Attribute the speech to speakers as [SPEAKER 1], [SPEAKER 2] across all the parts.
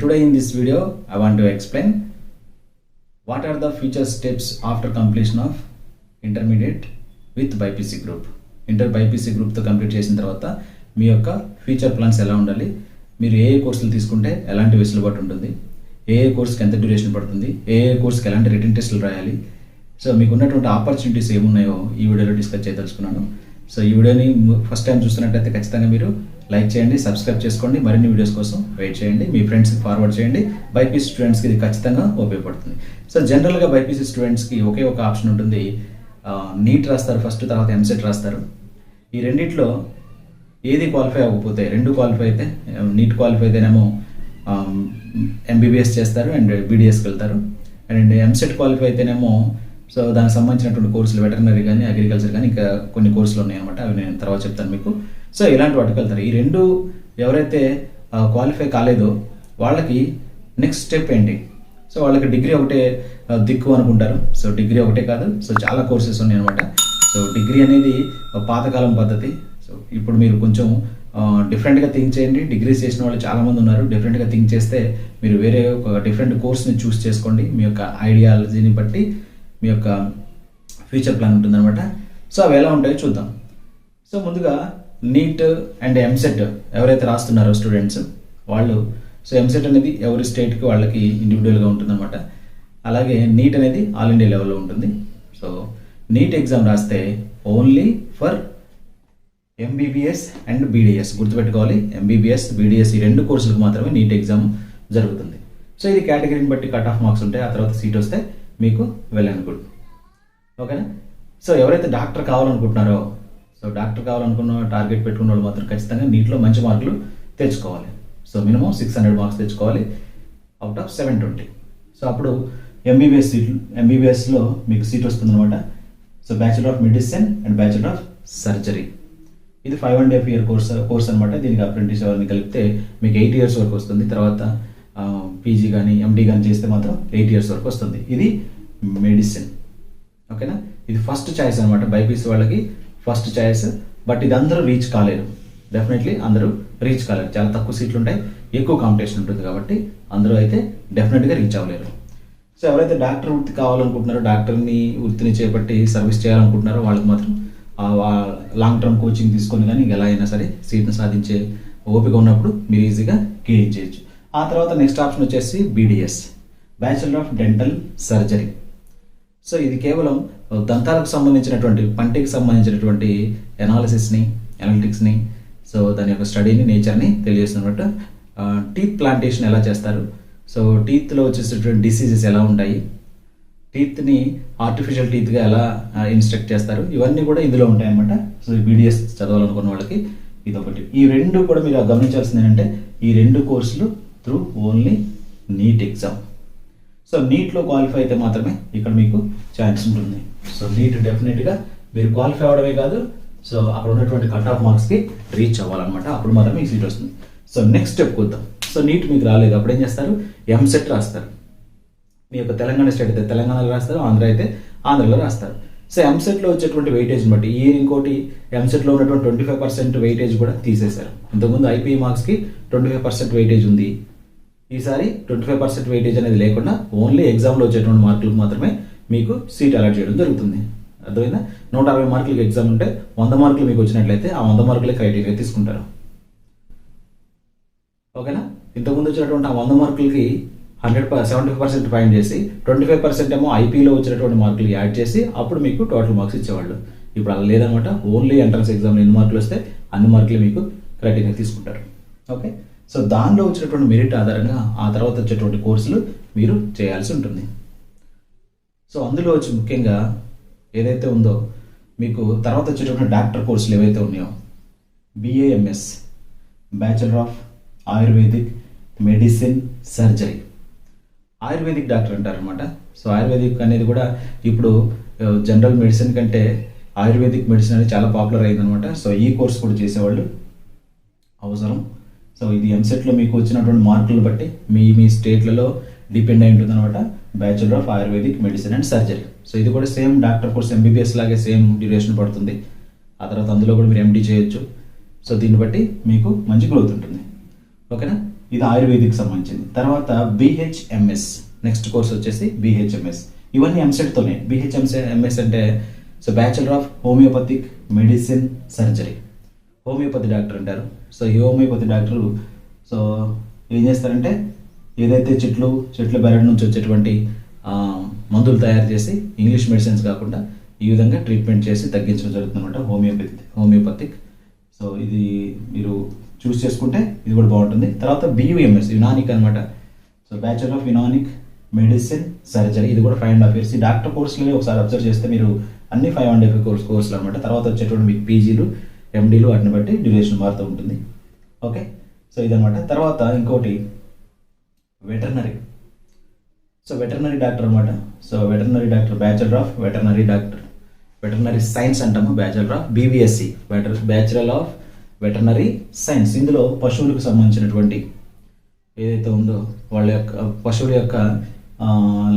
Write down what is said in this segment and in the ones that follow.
[SPEAKER 1] today in this video I want to explain what are the future steps after completion of intermediate with BYPC group. Inter BiPC గ్రూప్తో complete చేసిన తర్వాత మీ యొక్క future plans ఎలా ఉండాలి, మీరు ఏ కోర్సులు తీసుకుంటే ఎలాంటి వెసులుబాటు ఉంటుంది, ఏ కోర్స్కి ఎంత డ్యూరేషన్ పడుతుంది, ఏ కోర్స్కి ఎలాంటి రిటన్ టెస్టులు రాయాలి, సో మీకు ఉన్నటువంటి ఆపర్చునిటీస్ ఏమున్నాయో ఈ వీడియోలో డిస్కస్ చేయదలుచుకున్నాను. సో ఈ వీడియోని ఫస్ట్ టైం చూస్తున్నట్లయితే ఖచ్చితంగా మీరు లైక్ చేయండి, సబ్స్క్రైబ్ చేసుకోండి, మరిన్ని వీడియోస్ కోసం వెయిట్ చేయండి, మీ ఫ్రెండ్స్కి ఫార్వర్డ్ చేయండి. బైపీసీ స్టూడెంట్స్కి ఇది ఖచ్చితంగా ఉపయోగపడుతుంది. సో జనరల్గా బైపీసీ స్టూడెంట్స్కి ఒకే ఒక ఆప్షన్ ఉంటుంది, నీట్ రాస్తారు ఫస్ట్, తర్వాత ఎంసెట్ రాస్తారు. ఈ రెండిట్లో ఏది క్వాలిఫై అవ్వకపోతే, రెండు క్వాలిఫై అయితే, నీట్ క్వాలిఫై అయితేనేమో ఎంబీబీఎస్ చేస్తారు అండ్ బీడీఎస్కి వెళ్తారు, అండ్ ఎంసెట్ క్వాలిఫై అయితేనేమో సో దానికి సంబంధించినటువంటి కోర్సులు వెటర్నరీ కానీ అగ్రికల్చర్ కానీ ఇంకా కొన్ని కోర్సులు ఉన్నాయన్నమాట, అవి నేను తర్వాత చెప్తాను మీకు. సో ఇలాంటి వాటికి వెళ్తారు. ఈ రెండు ఎవరైతే క్వాలిఫై కాలేదో వాళ్ళకి నెక్స్ట్ స్టెప్ ఏంటి? సో వాళ్ళకి డిగ్రీ ఒకటే దిక్కు అనుకుంటారు. సో డిగ్రీ ఒకటే కాదు, సో చాలా కోర్సెస్ ఉన్నాయి అనమాట. సో డిగ్రీ అనేది పాతకాలం పద్ధతి. సో ఇప్పుడు మీరు కొంచెం డిఫరెంట్గా థింక్ చేయండి. డిగ్రీస్ చేసిన వాళ్ళు చాలామంది ఉన్నారు. డిఫరెంట్గా థింక్ చేస్తే మీరు వేరే ఒక డిఫరెంట్ కోర్స్ని చూస్ చేసుకోండి. మీ యొక్క ఐడియాలజీని బట్టి మీ యొక్క ఫ్యూచర్ ప్లాన్ ఉంటుందన్నమాట. సో అవి ఎలా ఉంటాయో చూద్దాం. సో ముందుగా నీట్ అండ్ ఎంసెట్ ఎవరైతే రాస్తున్నారో స్టూడెంట్స్ వాళ్ళు, సో ఎంసెట్ అనేది ఎవరి స్టేట్కి వాళ్ళకి ఇండివిజువల్గా ఉంటుందన్నమాట. అలాగే నీట్ అనేది ఆల్ ఇండియా లెవెల్లో ఉంటుంది. సో నీట్ ఎగ్జామ్ రాస్తే only for MBBS and BDS గుర్తుపెట్టుకోవాలి. ఎంబీబీఎస్, బీడీఎస్ ఈ రెండు కోర్సులకు మాత్రమే నీట్ ఎగ్జామ్ జరుగుతుంది. సో ఇది కేటగిరీని బట్టి కట్ ఆఫ్ మార్క్స్ ఉంటాయి. ఆ తర్వాత సీట్ వస్తే మీకు వెల్ అండ్ గుడ్, ఓకేనా. సో ఎవరైతే డాక్టర్ కావాలనుకుంటున్నారో, సో డాక్టర్ కావాలనుకున్న టార్గెట్ పెట్టుకున్న వాళ్ళు మాత్రం ఖచ్చితంగా నీట్లో మంచి మార్కులు తెచ్చుకోవాలి. సో మినిమం 600 మార్క్స్ తెచ్చుకోవాలి అవుట్ ఆఫ్ 720. సో అప్పుడు ఎంబీబీఎస్ సీట్లు, ఎంబీబీఎస్లో మీకు సీట్ వస్తుందన్నమాట. So bachelor of medicine and bachelor of surgery, ఇది 5.5 year కోర్స్ అనమాట. దీనికి అప్రెంటిస్ అవన్నీ కలిపితే మీకు 8 years వరకు వస్తుంది. తర్వాత పీజీ కానీ ఎండీ కానీ చేస్తే మాత్రం 8 years వరకు వస్తుంది. ఇది మెడిసిన్, ఓకేనా. ఇది ఫస్ట్ చాయిస్ అనమాట, బైపీసీ వాళ్ళకి ఫస్ట్ చాయిస్. బట్ ఇది అందరూ రీచ్ కాలేరు, డెఫినెట్లీ అందరూ రీచ్ కాలేరు. చాలా తక్కువ సీట్లు ఉంటాయి, ఎక్కువ కాంపిటీషన్ ఉంటుంది కాబట్టి అందరూ అయితే డెఫినెట్గా రీచ్ అవ్వలేరు. సో ఎవరైతే డాక్టర్ వృత్తి కావాలనుకుంటున్నారో, డాక్టర్ని వృత్తిని చేపట్టి సర్వీస్ చేయాలనుకుంటున్నారో వాళ్ళకి మాత్రం లాంగ్ టర్మ్ కోచింగ్ తీసుకొని కానీ ఎలా అయినా సరే సీట్ను సాధించే ఓపిక ఉన్నప్పుడు మీరు ఈజీగా గెయిన్ చేయొచ్చు. ఆ తర్వాత నెక్స్ట్ ఆప్షన్ వచ్చేసి BDS, bachelor of dental surgery. So ఇది కేవలం దంతాలకు సంబంధించినటువంటి, పంటికి సంబంధించినటువంటి అనలిటిక్స్ని, సో దాని యొక్క స్టడీని, నేచర్ని తెలియజేస్తున్నట్టు. టీత్ ప్లాంటేషన్ ఎలా చేస్తారు, సో టీత్లో వచ్చేసేటువంటి డిసీజెస్ ఎలా ఉంటాయి, టీత్ని ఆర్టిఫిషియల్ టీత్గా ఎలా ఇన్స్ట్రక్ట్ చేస్తారు, ఇవన్నీ కూడా ఇందులో ఉంటాయన్నమాట. సో బీడీఎస్ చదవాలనుకున్న వాళ్ళకి ఇదొకటి. ఈ రెండు కూడా మీరు గమనించాల్సింది ఏంటంటే, ఈ రెండు కోర్సులు through only NEET exam. So నీట్లో క్వాలిఫై అయితే మాత్రమే ఇక్కడ మీకు ఛాన్స్ ఉంటుంది. సో నీట్ డెఫినెట్గా మీరు క్వాలిఫై అవ్వడమే కాదు, సో అక్కడ ఉన్నటువంటి కట్ ఆఫ్ మార్క్స్కి రీచ్ అవ్వాలన్నమాట. అప్పుడు మాత్రమే ఈ సీట్ వస్తుంది. సో నెక్స్ట్ స్టెప్ చూద్దాం. సో నీట్ మీకు రాలేదు, అప్పుడు ఏం చేస్తారు, ఎంసెట్ రాస్తారు. మీ యొక్క తెలంగాణ స్టేట్ అయితే తెలంగాణలో రాస్తారు, ఆంధ్ర అయితే ఆంధ్రలో రాస్తారు. సో ఎంసెట్లో వచ్చేటువంటి వెయిటేజ్ని బట్టి ఈ ఇంకోటి ఎంసెట్లో ఉన్నటువంటి 25% వెయిటేజ్ కూడా తీసేశారు. ఇంతకుముందు ఐపీఈ మార్క్స్కి 25% వెయిటేజ్ ఉంది. ఈసారి 25% వెయిటేజ్ అనేది లేకుండా ఓన్లీ ఎగ్జామ్లో వచ్చేటువంటి మార్కులకు మాత్రమే మీకు సీట్ అలాట్ చేయడం జరుగుతుంది. అర్థమైందా? 160 మార్కులకి ఎగ్జామ్ ఉంటే 100 మార్కులు మీకు వచ్చినట్లయితే ఆ 100 మార్కులే క్రైటీరియా తీసుకుంటారు, ఓకేనా. ఇంతకుముందు వచ్చినటువంటి ఆ 100 మార్కులకి 75% ఫైండ్ చేసి 25% ఏమో ఐపీలో వచ్చినటువంటి మార్కులు యాడ్ చేసి అప్పుడు మీకు టోటల్ మార్క్స్ ఇచ్చేవాళ్ళు. ఇప్పుడు అలా లేదనమాట. ఓన్లీ ఎంట్రన్స్ ఎగ్జామ్లో ఎన్ని మార్కులు వస్తే అన్ని మార్కులు మీకు క్రైటీరియా తీసుకుంటారు, ఓకే. సో దానిలో వచ్చినటువంటి మెరిట్ ఆధారంగా ఆ తర్వాత వచ్చేటువంటి కోర్సులు మీరు చేయాల్సి ఉంటుంది. సో అందులో వచ్చి ముఖ్యంగా ఏదైతే ఉందో మీకు తర్వాత వచ్చేటువంటి డాక్టర్ కోర్సులు ఏవైతే ఉన్నాయో, BAMS, bachelor of ayurvedic medicine surgery, ayurvedic doctor అంటారనమాట. సో ఆయుర్వేదిక్ అనేది కూడా ఇప్పుడు జనరల్ మెడిసిన్ కంటే ఆయుర్వేదిక్ మెడిసిన్ అనేది చాలా పాపులర్ అయిందనమాట. సో ఈ కోర్స్ కూడా చేసేవాళ్ళు అవసరం. సో ఇది ఎంసెట్లో మీకు వచ్చినటువంటి మార్కులను బట్టి మీ స్టేట్లలో డిపెండ్ అయి ఉంటుంది అనమాట. Bachelor of ayurvedic medicine and surgery. So ఇది కూడా సేమ్ డాక్టర్ కోర్స్, ఎంబీబీఎస్ లాగే సేమ్ డ్యూరేషన్ పడుతుంది. ఆ తర్వాత అందులో కూడా మీరు ఎండీ చేయొచ్చు. సో దీన్ని బట్టి మీకు మంచి గ్రోత్ ఉంటుంది, ఓకేనా. ఇది ఆయుర్వేదిక్ సంబంధించింది. తర్వాత బిహెచ్ఎంఎస్, నెక్స్ట్ కోర్స్ వచ్చేసి బిహెచ్ఎంఎస్. ఇవన్నీ ఎంసెట్తోనే. బిహెచ్ఎంఎస్ అంటే so bachelor of homeopathic medicine surgery, homeopathy doctor అంటారు. సో ఈ హోమియోపతి డాక్టరు సో ఏం చేస్తారంటే ఏదైతే చెట్ల బెరడు నుంచి వచ్చేటువంటి మందులు తయారు చేసి ఇంగ్లీష్ మెడిసిన్స్ కాకుండా ఈ విధంగా ట్రీట్మెంట్ చేసి తగ్గించడం జరుగుతుందన్నమాట హోమియోపతిక్. సో ఇది మీరు చూస్ చేసుకుంటే ఇది కూడా బాగుంటుంది. తర్వాత బియుఎంఎస్ యునానిక్ అనమాట. So bachelor of Unani medicine surgery, ఇది కూడా 5.5 years. ఈ డాక్టర్ కోర్సులని ఒకసారి అబ్జర్వ్ చేస్తే మీరు అన్ని 5.5 కోర్సులు అనమాట. తర్వాత వచ్చేటువంటి మీకు పీజీలు, ఎండీలు వాటిని బట్టి డ్యూరేషన్ మారుతూ ఉంటుంది. ఓకే, సో ఇదనమాట. తర్వాత ఇంకోటి వెటర్నరీ. సో వెటర్నరీ డాక్టర్ అనమాట. So veterinary doctor bachelor of veterinary science అంటాము, bachelor of BVSc, bachelor of veterinary science. ఇందులో పశువులకు సంబంధించినటువంటి ఏదైతే ఉందో వాళ్ళ యొక్క పశువుల యొక్క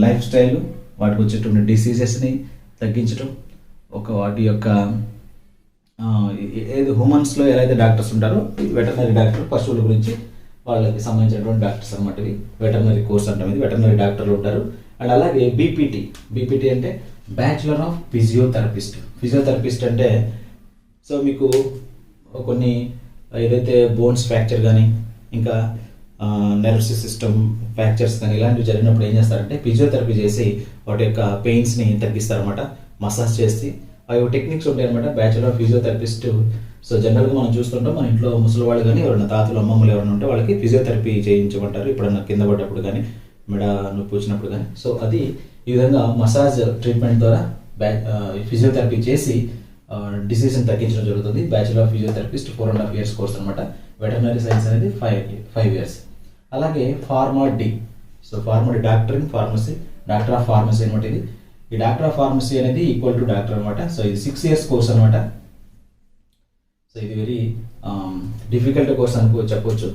[SPEAKER 1] లైఫ్ స్టైల్, వాటికి వచ్చేటువంటి డిసీజెస్ని తగ్గించడం, వాటి యొక్క ఏది హ్యూమన్స్లో ఎలా అయితే డాక్టర్స్ ఉంటారో వెటర్నరీ డాక్టర్ పశువుల గురించి వాళ్ళకి సంబంధించినటువంటి డాక్టర్స్ అనమాట. ఇవి వెటర్నరీ కోర్స్ అంటాం, ఇది వెటర్నరీ డాక్టర్లు ఉంటారు. అండ్ అలాగే బీపీటీ అంటే బ్యాచులర్ ఆఫ్ ఫిజియోథెరపిస్ట్ అంటే సో మీకు కొన్ని ఏదైతే బోన్స్ ఫ్రాక్చర్ కానీ ఇంకా నర్వస్ సిస్టమ్ ఫ్రాక్చర్స్ కానీ ఇలాంటివి జరిగినప్పుడు ఏం చేస్తారంటే ఫిజియోథెరపీ చేసి వాటి యొక్క పెయిన్స్ని తగ్గిస్తారనమాట, మసాజ్ చేసి. అవి టెక్నిక్స్ ఉంటాయి అనమాట. Bachelor of physiotherapist. సో జనరల్గా మనం చూస్తుంటాం మన ఇంట్లో ముసలి వాళ్ళు కానీ ఎవరైనా తాతలు అమ్మమ్మలు ఎవరైనా ఉంటే వాళ్ళకి ఫిజియోథెరపీ చేయించమంటారు, ఎప్పుడన్నా కింద పడ్డప్పుడు కానీ మెడ నొప్పి వచ్చినప్పుడు కానీ. సో అది ఈ విధంగా మసాజ్ ట్రీట్మెంట్ ద్వారా ఫిజియోథెరపీ చేసి డిసీజ్ని తగ్గించడం జరుగుతుంది. Bachelor of physiotherapist 4.5 years course అనమాట. వెటర్నరీ సైన్స్ అనేది 5 years. అలాగే pharma-D. So pharma-D doctor in pharmacy, doctor of pharmacy అనమాట. ఇది ఈ డాక్టర్ ఆఫ్ ఫార్మసీ అనేది ఈక్వల్ టు డాక్టర్ అనమాట. సో ఇది 6 years కోర్స్ అనమాట. సో ఇది వెరీ డిఫికల్ట్ కోర్స్ చెప్పొచ్చు.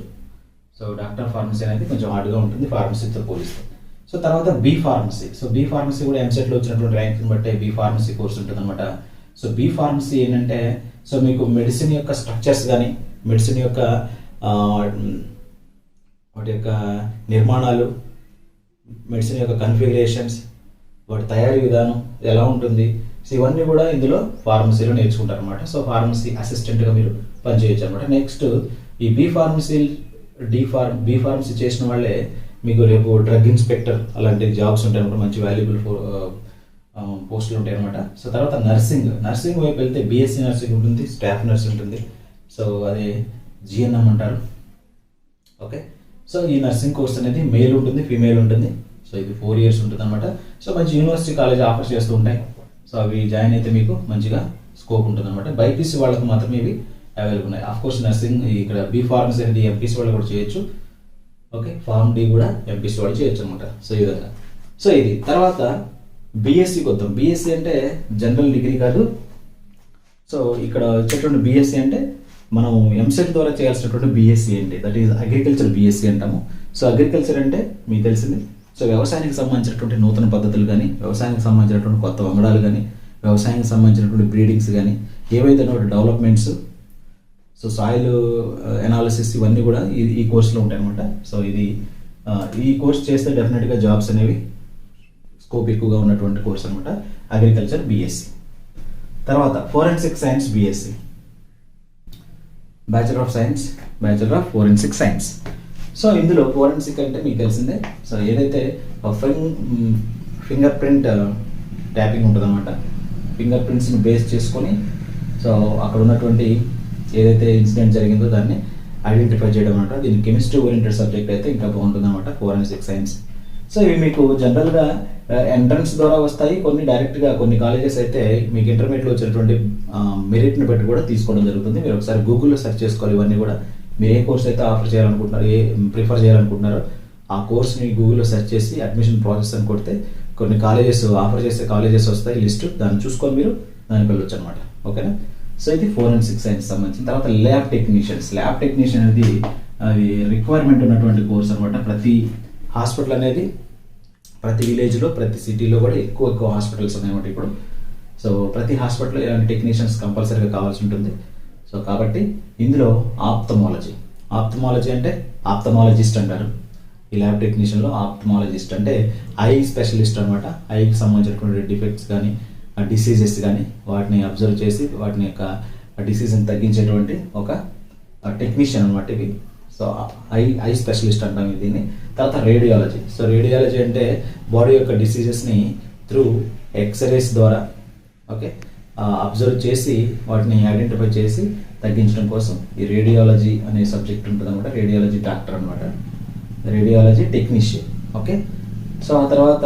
[SPEAKER 1] సో డాక్టర్ ఆఫ్ ఫార్మసీ అనేది కొంచెం హార్డ్గా ఉంటుంది ఫార్మసీతో పోలిస్తే. సో తర్వాత బీ ఫార్మసీ కూడా ఎంసెట్లో వచ్చినటువంటి ర్యాంక్ని బట్టే బీ ఫార్మసీ కోర్స్ ఉంటుంది అనమాట. సో బీ ఫార్మసీ ఏంటంటే సో మీకు మెడిసిన్ యొక్క స్ట్రక్చర్స్ కానీ మెడిసిన్ యొక్క వాటి యొక్క నిర్మాణాలు, మెడిసిన్ యొక్క కన్ఫిగరేషన్స్, వాటి తయారీ విధానం ఎలా ఉంటుంది, సో ఇవన్నీ కూడా ఇందులో ఫార్మసీలో నేర్చుకుంటారు అనమాట. సో ఫార్మసీ అసిస్టెంట్గా మీరు పనిచేయచ్చు అనమాట. నెక్స్ట్ ఈ బీ ఫార్మసీ చేసిన వాళ్ళే మీకు రేపు డ్రగ్ ఇన్స్పెక్టర్ అలాంటి జాబ్స్ ఉంటాయి అనమాట, మంచి వాల్యుబుల్ పోస్టులు ఉంటాయి అనమాట. సో తర్వాత నర్సింగ్ వైపు వెళ్తే బీఎస్సీ నర్సింగ్ ఉంటుంది, స్టాఫ్ నర్స్ ఉంటుంది. సో అది జిఎన్ఎం అంటారు. ఓకే, సో ఈ నర్సింగ్ కోర్స్ అనేది మేల్ ఉంటుంది, ఫీమేల్ ఉంటుంది. సో ఇది 4 years ఉంటుంది అనమాట. సో మంచి యూనివర్సిటీ కాలేజ్ ఆఫర్ చేస్తూ ఉంటాయి. సో అవి జాయిన్ అయితే మీకు మంచిగా స్కోప్ ఉంటుంది అనమాట. బైపీసీ వాళ్ళకు మాత్రమే ఇవి అవైలబుల్ ఉన్నాయి. ఆఫ్కోర్స్ నర్సింగ్ ఇక్కడ బీ ఫార్మసీ అనేది ఎంపీసీ వాళ్ళు కూడా చేయొచ్చు. ఓకే, ఫార్మ్ డి కూడా ఎంపీసీ వాళ్ళు చేయొచ్చు అనమాట. సో ఈ విధంగా. సో ఇది తర్వాత బీఎస్సీకి వద్దాం. బీఎస్సీ అంటే జనరల్ డిగ్రీ కాదు. సో ఇక్కడ వచ్చేటువంటి బీఎస్సీ అంటే మనం ఎంసెట్ ద్వారా చేయాల్సినటువంటి బీఎస్సీ ఏంటి, దట్ ఈజ్ అగ్రికల్చర్ బీఎస్సీ అంటాము. సో అగ్రికల్చర్ అంటే మీకు తెలిసింది సో వ్యవసాయానికి సంబంధించినటువంటి నూతన పద్ధతులు కానీ, వ్యవసాయానికి సంబంధించినటువంటి కొత్త వంగడాలు కానీ, వ్యవసాయానికి సంబంధించినటువంటి బ్రీడింగ్స్ కానీ, ఏవైతే డెవలప్మెంట్స్, సో సాయిల్ ఎనాలిసిస్ ఇవన్నీ కూడా ఈ కోర్సులో ఉంటాయి అనమాట. సో ఈ కోర్స్ చేస్తే డెఫినెట్గా జాబ్స్ అనేవి స్కోప్ ఎక్కువగా ఉన్నటువంటి కోర్స్ అనమాట అగ్రికల్చర్ బీఎస్సీ. తర్వాత forensic science BSc, bachelor of forensic science. So ఇందులో ఫోరెన్సిక్ అంటే మీకు తెలిసిందే. సో ఏదైతే ఫింగర్ ప్రింట్ ట్యాపింగ్ ఉంటుంది అనమాట, ఫింగర్ ప్రింట్స్ని బేస్ చేసుకొని సో అక్కడ ఉన్నటువంటి ఏదైతే ఇన్సిడెంట్ జరిగిందో దాన్ని ఐడెంటిఫై చేయడం అనమాట. దీని కెమిస్ట్రీ ఓరియంటెడ్ సబ్జెక్ట్ అయితే ఇంకా బాగుంటుంది అనమాట ఫోరెన్సిక్ సైన్స్. సో ఇవి మీకు జనరల్గా ఎంట్రన్స్ ద్వారా వస్తాయి, కొన్ని డైరెక్ట్గా కొన్ని కాలేజెస్ అయితే మీకు ఇంటర్మీడియట్లో వచ్చినటువంటి మెరిట్ని బట్టి కూడా తీసుకోవడం జరుగుతుంది. మీరు ఒకసారి గూగుల్లో సెర్చ్ చేసుకోవాలి ఇవన్నీ కూడా. మీరు ఏ కోర్స్ అయితే ఆఫర్ చేయాలనుకుంటున్నారో, ప్రిఫర్ చేయాలనుకుంటున్నారో ఆ కోర్స్ని గూగుల్లో సెర్చ్ చేసి అడ్మిషన్ ప్రాసెస్ అని కొడితే కొన్ని కాలేజెస్ ఆఫర్ చేసే కాలేజెస్ వస్తాయి లిస్ట్, దాన్ని చూసుకొని మీరు దానికి వెళ్ళొచ్చు అనమాట. ఓకేనా. సో ఇది ఫోరెన్సిక్ సైన్స్ సంబంధించిన. తర్వాత ల్యాబ్ టెక్నీషియన్ అనేది అది రిక్వైర్మెంట్ ఉన్నటువంటి కోర్స్ అనమాట. ప్రతి హాస్పిటల్ అనేది ప్రతి విలేజ్లో ప్రతి సిటీలో కూడా ఎక్కువ హాస్పిటల్స్ ఉన్నాయన్నమాట ఇప్పుడు. సో ప్రతి హాస్పిటల్లో ఇలాంటి టెక్నీషియన్స్ కంపల్సరీగా కావాల్సి ఉంటుంది. సో కాబట్టి ఇందులో ఆప్థమాలజీ అంటే ఆప్థమాలజిస్ట్ అంటారు. ఈ ల్యాబ్ టెక్నీషియన్లో ఆప్థమాలజిస్ట్ అంటే ఐ స్పెషలిస్ట్ అనమాట. ఐకి సంబంధించినటువంటి డిఫెక్ట్స్ కానీ డిసీజెస్ కానీ వాటిని అబ్జర్వ్ చేసి వాటిని యొక్క డిసీజ్ని తగ్గించేటువంటి ఒక టెక్నీషియన్ అనమాట ఇవి. సో ఐ స్పెషలిస్ట్ అంటాం దీన్ని. తర్వాత రేడియాలజీ. సో రేడియాలజీ అంటే బాడీ యొక్క డిసీజెస్ని త్రూ ఎక్స్రేస్ ద్వారా ఓకే అబ్జర్వ్ చేసి వాటిని ఐడెంటిఫై చేసి తగ్గించడం కోసం ఈ రేడియాలజీ అనే సబ్జెక్ట్ ఉంటుంది అనమాట. రేడియాలజీ డాక్టర్ అనమాట, రేడియాలజీ టెక్నీషియన్. ఓకే, సో ఆ తర్వాత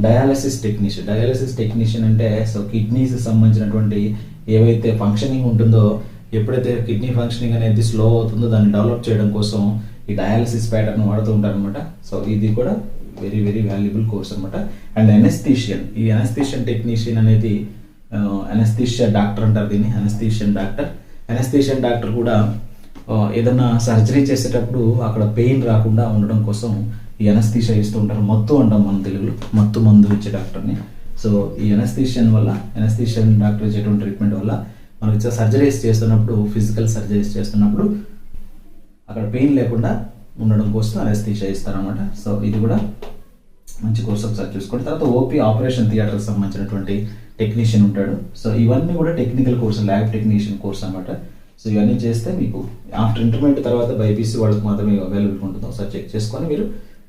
[SPEAKER 1] డయాలసిస్ టెక్నీషియన్. డయాలసిస్ టెక్నీషియన్ అంటే సో కిడ్నీస్ సంబంధించినటువంటి ఏవైతే ఫంక్షనింగ్ ఉంటుందో, ఎప్పుడైతే కిడ్నీ ఫంక్షనింగ్ అనేది స్లో అవుతుందో దాన్ని డెవలప్ చేయడం కోసం ఈ డయాలసిస్ ప్యాటర్న్ వాడుతూ ఉంటారు అనమాట. సో ఇది కూడా వెరీ వెరీ వాల్యుబుల్ కోర్స్ అనమాట. అండ్ ఎనస్థీషియన్. ఈ ఎనస్థీషియన్ టెక్నీషియన్ అనేది ఎనస్థీషియా డాక్టర్ అంటారు దీన్ని, ఎనస్థీషియన్ డాక్టర్. ఎనస్థీషియన్ డాక్టర్ కూడా ఏదన్నా సర్జరీ చేసేటప్పుడు అక్కడ పెయిన్ రాకుండా ఉండడం కోసం ఈ ఎనస్థీషియా ఇస్తూ ఉంటారు. మత్తు అంటాం మన తెలుగులో, మత్తు మందు ఇచ్చే డాక్టర్ని. సో ఈ ఎనస్థీషియన్ వల్ల, ఎనస్థీషియన్ డాక్టర్ ఇచ్చేటువంటి ట్రీట్మెంట్ వల్ల మనం ఇచ్చే సర్జరీస్ చేస్తున్నప్పుడు, ఫిజికల్ సర్జరీస్ చేస్తున్నప్పుడు అక్కడ పెయిన్ లేకుండా ఉండడం కోసం ఎనస్థీషియా ఇస్తారనమాట. సో ఇది కూడా మంచి కోర్స్ ఒకసారి చూసుకోండి. తర్వాత ఓపీ ఆపరేషన్ థియేటర్కి సంబంధించినటువంటి టెక్నీషియన్ ఉంటాడు. సో ఇవన్నీ కూడా technical course, lab technician course అనమాట. సో ఇవన్నీ చేస్తే మీకు ఆఫ్టర్ ఇంటర్మీడియట్ తర్వాత బైపీసీ వాళ్ళకి మాత్రమే అవైలబుల్ ఉంటుంది. ఒకసారి చెక్ చేసుకొని మీరు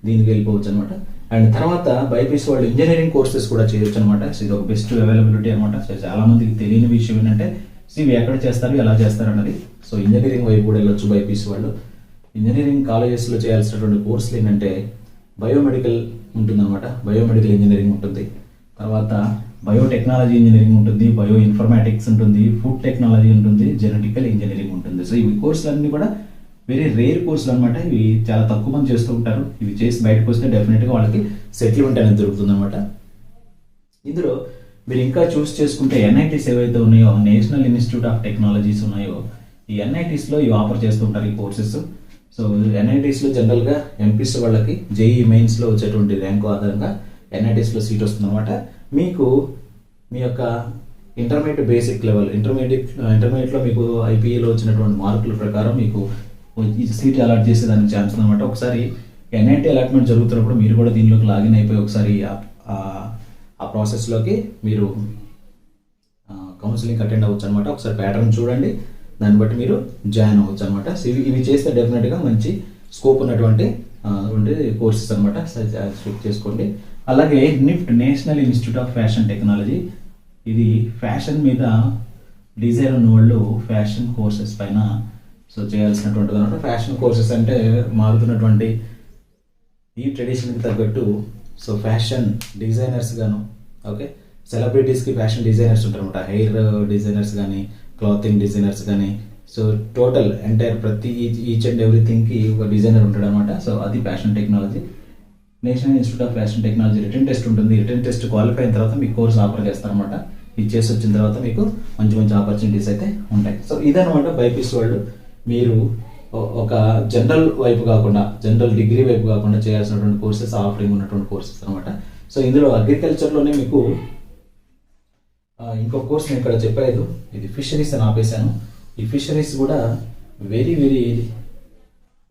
[SPEAKER 1] దీనికి వెళ్ళిపోవచ్చు అనమాట. అండ్ తర్వాత బైపీసీ వాళ్ళు ఇంజనీరింగ్ కోర్సెస్ కూడా చేయొచ్చు అనమాట. సో ఇది ఒక బెస్ట్ అవైలబిలిటీ అనమాట. సో చాలా మందికి తెలియని విషయం ఏంటంటే ఇవి ఎక్కడ చేస్తారు, ఎలా చేస్తారు అన్నది. సో ఇంజనీరింగ్ వైపు కూడా వెళ్ళొచ్చు బైపీసీ వాళ్ళు. ఇంజనీరింగ్ కాలేజెస్లో చేయాల్సినటువంటి కోర్సులు ఏంటంటే బయోమెడికల్ ఉంటుందన్నమాట, బయోమెడికల్ ఇంజనీరింగ్ ఉంటుంది, తర్వాత బయోటెక్నాలజీ ఇంజనీరింగ్ ఉంటుంది, బయో ఇన్ఫర్మాటిక్స్ ఉంటుంది, ఫుడ్ టెక్నాలజీ ఉంటుంది, జెనెటికల్ ఇంజనీరింగ్ ఉంటుంది. సో ఇవి కోర్సులన్నీ కూడా వెరీ రేర్ కోర్సులు అనమాట. ఇవి చాలా తక్కువ మంది చేస్తూ ఉంటారు. ఇవి చేసి బయటకు వస్తే డెఫినెట్గా వాళ్ళకి సెటిల్మెంట్ అనేది దొరుకుతుంది అనమాట. ఇందులో మీరు ఇంకా చూస్ చేసుకుంటే ఎన్ఐటీస్ ఏవైతే ఉన్నాయో, నేషనల్ ఇన్స్టిట్యూట్ ఆఫ్ టెక్నాలజీస్ ఉన్నాయో, ఈ ఎన్ఐటీస్లో ఇవి ఆఫర్ చేస్తూ ఉంటారు ఈ కోర్సెస్. సో ఎన్ఐటీస్లో జనరల్గా ఎంపీసీ వాళ్ళకి జేఈ మెయిన్స్లో వచ్చేటువంటి ర్యాంకు ఆధారంగా ఎన్ఐటీస్లో సీట్ వస్తుంది అనమాట. మీకు మీ యొక్క ఇంటర్మీడియట్ బేసిక్ లెవెల్, ఇంటర్మీడియట్లో మీకు ఐపీఏలో వచ్చినటువంటి మార్కుల ప్రకారం మీకు ఈ సీట్ అలాట్ చేసేదానికి ఛాన్స్ అనమాట. ఒకసారి ఎన్ఐటీ అలాట్మెంట్ జరుగుతున్నప్పుడు మీరు కూడా దీనిలోకి లాగిన్ అయిపోయి ఒకసారి ఆ ప్రాసెస్లోకి మీరు కౌన్సిలింగ్ అటెండ్ అవ్వచ్చు అనమాట. ఒకసారి ప్యాటర్న్ చూడండి, దాన్ని బట్టి మీరు జాయిన్ అవ్వచ్చు అనమాట. సో ఇవి చేస్తే డెఫినెట్గా మంచి స్కోప్ ఉన్నటువంటి కోర్సెస్ అనమాట. చెక్ చేసుకోండి. అలాగే NIFT, national institute of fashion technology, ఇది ఫ్యాషన్ మీద డిజైన్ ఉన్న వాళ్ళు ఫ్యాషన్ కోర్సెస్ పైన సో చేయాల్సినటువంటిది అనమాట. ఫ్యాషన్ కోర్సెస్ అంటే మారుతున్నటువంటి ఈ ట్రెడిషన్కి తగ్గట్టు సో ఫ్యాషన్ డిజైనర్స్ గాను, ఓకే, సెలబ్రిటీస్కి ఫ్యాషన్ డిజైనర్స్ ఉంటారు అనమాట. హెయిర్ డిజైనర్స్ కానీ, క్లాతింగ్ డిజైనర్స్ కానీ, సో టోటల్ ఎంటైర్ ప్రతి ఈచ్ అండ్ ఎవ్రీథింగ్కి ఒక డిజైనర్ ఉంటాడు అనమాట. సో అది fashion technology. National institute of fashion technology return test ఉంటుంది. రిటర్న్ టెస్ట్ క్వాలిఫై అయిన తర్వాత మీకు కోర్స్ ఆఫర్ చేస్తారనమాట. ఇది చేసి వచ్చిన తర్వాత మీకు మంచి మంచి ఆపర్చునిటీస్ అయితే ఉంటాయి. సో ఇదనమాట బైపీసీ వాళ్ళు మీరు ఒక జనరల్ వైపు కాకుండా, జనరల్ డిగ్రీ వైపు కాకుండా చేయాల్సినటువంటి కోర్సెస్ ఆఫరింగ్ ఉన్నటువంటి కోర్సెస్ అనమాట. సో ఇందులో అగ్రికల్చర్లోనే మీకు ఇంకొక కోర్స్ నేను ఇక్కడ చెప్పలేదు, ఇది ఫిషరీస్ అని ఆపేశాను. ఈ ఫిషరీస్ కూడా వెరీ వెరీ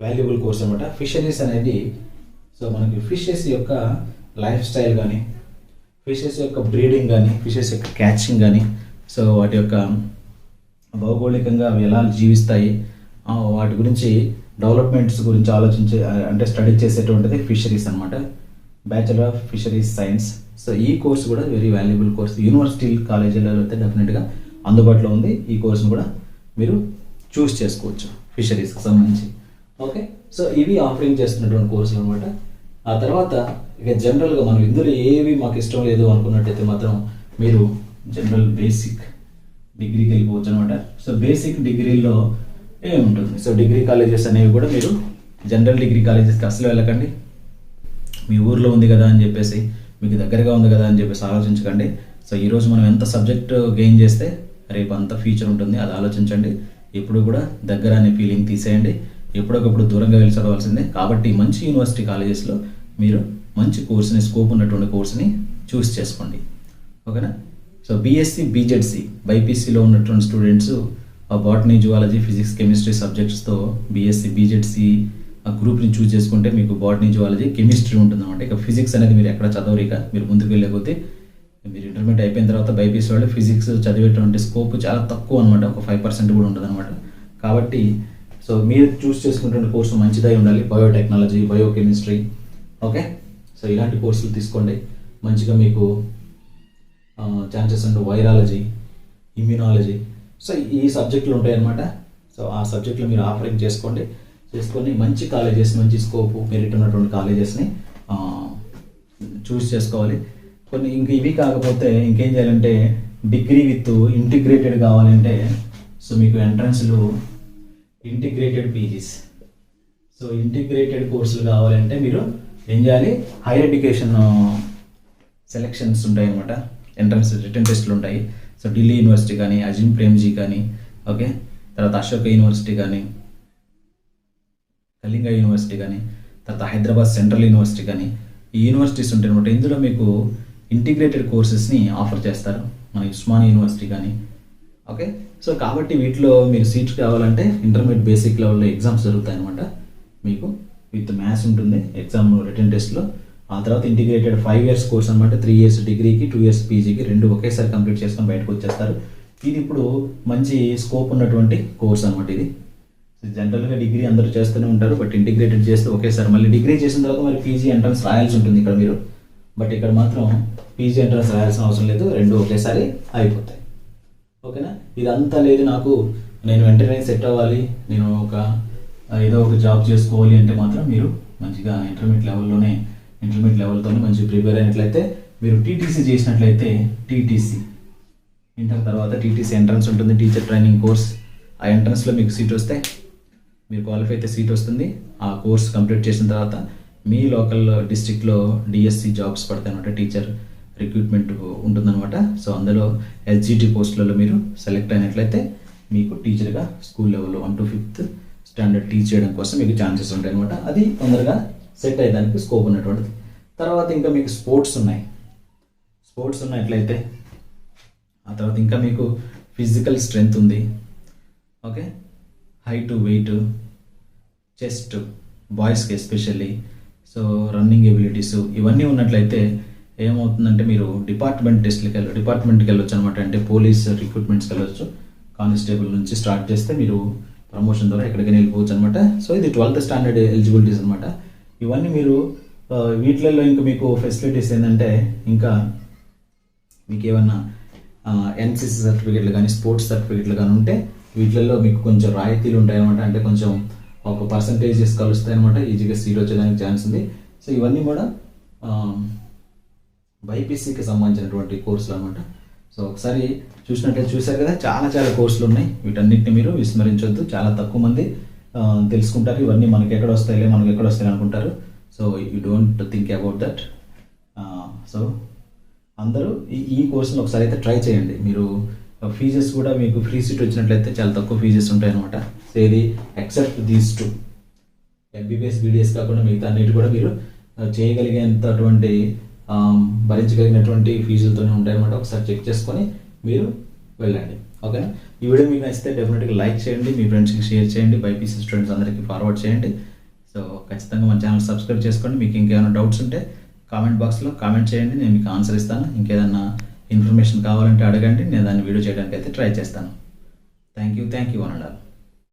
[SPEAKER 1] వాల్యుబుల్ కోర్స్ అనమాట. ఫిషరీస్ అనేది సో మనకి ఫిషెస్ యొక్క లైఫ్ స్టైల్ కానీ, ఫిషెస్ యొక్క బ్రీడింగ్ కానీ, ఫిషెస్ యొక్క క్యాచింగ్ కానీ, సో వాటి యొక్క భౌగోళికంగా అవి ఎలా జీవిస్తాయి, వాటి గురించి డెవలప్మెంట్స్ గురించి ఆలోచించే అంటే స్టడీ చేసేటువంటిది ఫిషరీస్ అనమాట. Bachelor of fisheries science. So ఈ కోర్స్ కూడా వెరీ వాల్యుబుల్ కోర్స్. యూనివర్సిటీ కాలేజీలలో అయితే డెఫినెట్గా అందుబాటులో ఉంది. ఈ కోర్సును కూడా మీరు చూస్ చేసుకోవచ్చు ఫిషరీస్కి సంబంధించి. ఓకే, సో ఇవి ఆఫరింగ్ చేస్తున్నటువంటి కోర్సులు అనమాట. ఆ తర్వాత ఇక జనరల్గా మనం ఇందులో ఏవి మాకు ఇష్టం లేదు అనుకున్నట్టయితే మాత్రం మీరు జనరల్ బేసిక్ డిగ్రీకి వెళ్ళిపోవచ్చు అనమాట. సో బేసిక్ డిగ్రీలో ఏముంటుంది, సో డిగ్రీ కాలేజెస్ అనేవి కూడా మీరు జనరల్ డిగ్రీ కాలేజెస్కి అసలు వెళ్ళకండి. మీ ఊర్లో ఉంది కదా అని చెప్పేసి, మీకు దగ్గరగా ఉంది కదా అని చెప్పేసి ఆలోచించకండి. సో ఈరోజు మనం ఎంత సబ్జెక్ట్ గెయిన్ చేస్తే రేపు అంత ఫ్యూచర్ ఉంటుంది, అది ఆలోచించండి. ఎప్పుడు కూడా దగ్గర అనే ఫీలింగ్ తీసేయండి. ఎప్పుడొకప్పుడు దూరంగా వెళ్ళి చదవాల్సిందే. కాబట్టి మంచి యూనివర్సిటీ కాలేజెస్లో మీరు మంచి కోర్సుని, స్కోప్ ఉన్నటువంటి కోర్సుని చూస్ చేసుకోండి. ఓకేనా. సో బీఎస్సీ బీజెడ్సీ బైపీసీలో ఉన్నటువంటి students botany, zoology, physics, chemistry సబ్జెక్ట్స్తో బీఎస్సీ బీజెడ్సీ గ్రూప్ని చూస్ చేసుకుంటే మీకు బాటనీ, జువాలజీ, కెమిస్ట్రీ ఉంటుందన్నమాట. ఇక ఫిజిక్స్ అనేది మీరు ఎక్కడ చదవరు, ఇక మీరు ముందుకు వెళ్ళకపోతే. మీరు ఇంటర్మీడియట్ అయిపోయిన తర్వాత బైపీసీ వాళ్ళు ఫిజిక్స్ చదివేటువంటి స్కోప్ చాలా తక్కువ అనమాట, ఒక 5% కూడా ఉంటుంది అనమాట. కాబట్టి సో మీరు చూస్ చేసుకున్నటువంటి కోర్సు మంచిదై ఉండాలి. Biotechnology, biochemistry, okay. సో ఇలాంటి కోర్సులు తీసుకోండి, మంచిగా మీకు ఛాన్సెస్ ఉంటే వైరాలజీ, ఇమ్యూనాలజీ, సో ఈ సబ్జెక్టులు ఉంటాయన్నమాట. సో ఆ సబ్జెక్టులు మీరు ఆఫరింగ్ చేసుకొని మంచి కాలేజెస్, మంచి స్కోపు, మెరిట్ ఉన్నటువంటి కాలేజెస్ని చూస్ చేసుకోవాలి. కొన్ని ఇంక ఇవి కాకపోతే ఇంకేం చేయాలంటే డిగ్రీ విత్ ఇంటిగ్రేటెడ్ కావాలంటే సో మీకు ఎంట్రన్స్లు ఇంటిగ్రేటెడ్ పీజీస్, సో ఇంటిగ్రేటెడ్ కోర్సులు కావాలంటే మీరు ఏం చేయాలి, హైయర్ ఎడ్యుకేషన్ సెలెక్షన్స్ ఉంటాయి అన్నమాట. ఎంట్రన్స్ రిటన్ టెస్ట్లు ఉంటాయి. సో ఢిల్లీ యూనివర్సిటీ కానీ, అజిమ్ ప్రేమ్జీ కానీ, ఓకే, తర్వాత అశోక యూనివర్సిటీ కానీ, కళింగ యూనివర్సిటీ కానీ, తర్వాత హైదరాబాద్ సెంట్రల్ యూనివర్సిటీ కానీ, ఈ యూనివర్సిటీస్ ఉంటాయి అనమాట. ఇందులో మీకు ఇంటిగ్రేటెడ్ కోర్సెస్ని ఆఫర్ చేస్తారు, మన ఉస్మానియా యూనివర్సిటీ కానీ, ఓకే. సో కాబట్టి వీటిలో మీరు సీట్స్ కావాలంటే ఇంటర్మీడియట్ బేసిక్ లెవెల్లో ఎగ్జామ్స్ జరుగుతాయి అనమాట. మీకు విత్ మ్యాథ్స్ ఉంటుంది ఎగ్జామ్ రిటన్ టెస్ట్లో. ఆ తర్వాత ఇంటిగ్రేటెడ్ 5 years కోర్స్ అనమాట. 3 years డిగ్రీకి, 2 years పీజీకి, 2 ఒకేసారి కంప్లీట్ చేసుకొని బయటకు వచ్చేస్తారు. ఇది ఇప్పుడు మంచి స్కోప్ ఉన్నటువంటి కోర్స్ అనమాట. ఇది జనరల్గా డిగ్రీ అందరూ చేస్తూనే ఉంటారు, బట్ ఇంటిగ్రేటెడ్ చేస్తే ఒకేసారి మళ్ళీ డిగ్రీ చేసిన తర్వాత మరి పీజీ ఎంట్రన్స్ రాయాల్సి ఉంటుంది ఇక్కడ మీరు. బట్ ఇక్కడ మాత్రం పీజీ ఎంట్రన్స్ రాయాల్సిన అవసరం లేదు, 2 ఒకేసారి అయిపోతాయి, ఓకేనా. ఇదంతా లేదు నాకు, నేను వెంటనే సెట్ అవ్వాలి, నేను ఏదో ఒక జాబ్ చేసుకోవాలి అంటే మాత్రం మీరు మంచిగా ఇంటర్మీడియట్ లెవెల్తోనే మంచిగా ప్రిపేర్ అయినట్లయితే, మీరు టీటీసీ చేసినట్లయితే, టీటీసీ ఇంటర్ తర్వాత టీటీసీ ఎంట్రన్స్ ఉంటుంది, టీచర్ ట్రైనింగ్ కోర్స్. ఆ ఎంట్రన్స్లో మీకు సీట్ వస్తే, మీరు క్వాలిఫై అయితే సీట్ వస్తుంది. ఆ కోర్స్ కంప్లీట్ చేసిన తర్వాత మీ లోకల్ డిస్ట్రిక్ట్లో డిఎస్సి జాబ్స్ పడతాయి అనమాట, టీచర్ రిక్రూట్మెంట్ ఉంటుందన్నమాట. సో అందులో ఎస్జిటి పోస్టులలో మీరు సెలెక్ట్ అయినట్లయితే మీకు టీచర్గా స్కూల్ లెవెల్లో 1 to 5th స్టాండర్డ్ టీచ్ చేయడం కోసం మీకు ఛాన్సెస్ ఉంటాయి అనమాట. అది తొందరగా సెట్ అయ్యేదానికి స్కోప్ ఉన్నటువంటిది. తర్వాత ఇంకా మీకు స్పోర్ట్స్ ఉన్నట్లయితే, ఆ తర్వాత ఇంకా మీకు ఫిజికల్ స్ట్రెంగ్త్ ఉంది, ఓకే, హైట్, వెయిట్, చెస్ట్, బాయ్స్కి ఎస్పెషల్లీ, సో రన్నింగ్ ఎబిలిటీస్ ఇవన్నీ ఉన్నట్లయితే ఏమవుతుందంటే మీరు డిపార్ట్మెంట్కి వెళ్ళొచ్చు అనమాట. అంటే పోలీస్ రిక్రూట్మెంట్స్కి వెళ్ళొచ్చు. కానిస్టేబుల్ నుంచి స్టార్ట్ చేస్తే మీరు ప్రమోషన్ ద్వారా ఎక్కడికైనా వెళ్ళిపోవచ్చు అనమాట. సో ఇది 12th standard ఎలిజిబిలిటీస్ అనమాట. ఇవన్నీ మీరు వీటిలలో ఇంకా మీకు ఫెసిలిటీస్ ఏంటంటే, ఇంకా మీకు ఏమన్నా ఎన్సిసి సర్టిఫికెట్లు కానీ, స్పోర్ట్స్ సర్టిఫికెట్లు కానీ ఉంటే వీటిలలో మీకు కొంచెం రాయితీలు ఉంటాయి అనమాట. అంటే కొంచెం ఒక పర్సంటేజెస్ కలుస్తాయి అనమాట, ఈజీగా సీట్ వచ్చేదానికి ఛాన్స్ ఉంది. సో ఇవన్నీ కూడా బైపీసీకి సంబంధించినటువంటి కోర్సులు అనమాట. సో ఒకసారి చూశారు కదా, చాలా కోర్సులు ఉన్నాయి. వీటన్నిటిని మీరు విస్మరించొద్దు. చాలా తక్కువ మంది తెలుసుకుంటారు. ఇవన్నీ మనకి ఎక్కడ వస్తాయి అనుకుంటారు. So you don't think about that. So అందరూ ఈ కోర్సును ఒకసారి అయితే ట్రై చేయండి. మీరు ఫీజెస్ కూడా మీకు ఫ్రీ సీట్ వచ్చినట్లయితే చాలా తక్కువ ఫీజెస్ ఉంటాయి అనమాట. సో ఇది ఎక్సెప్ట్ దీస్ 2 ఎంబీబీఎస్, బీడీఎస్ కాకుండా మిగతా అన్నిటి కూడా మీరు చేయగలిగేంతటువంటి భరించగలిగినటువంటి ఫీజులతోనే ఉంటాయన్నమాట. ఒకసారి చెక్ చేసుకొని మీరు వెళ్ళండి, ఓకేనా. ఈ వీడియో మీకు నచ్చితే డెఫినెట్గా లైక్ చేయండి, మీ ఫ్రెండ్స్కి షేర్ చేయండి, బైపీసీ స్టూడెంట్స్ అందరికీ ఫార్వర్డ్ చేయండి. సో ఖచ్చితంగా మన ఛానల్ సబ్స్క్రైబ్ చేసుకోండి. మీకు ఇంకేమైనా డౌట్స్ ఉంటే కామెంట్ బాక్స్లో కామెంట్ చేయండి, నేను మీకు ఆన్సర్ ఇస్తాను. ఇంకేదన్నా ఇన్ఫర్మేషన్ కావాలంటే అడగండి, నేను దాన్ని వీడియో చేయడానికి అయితే ట్రై చేస్తాను. Thank you one and all.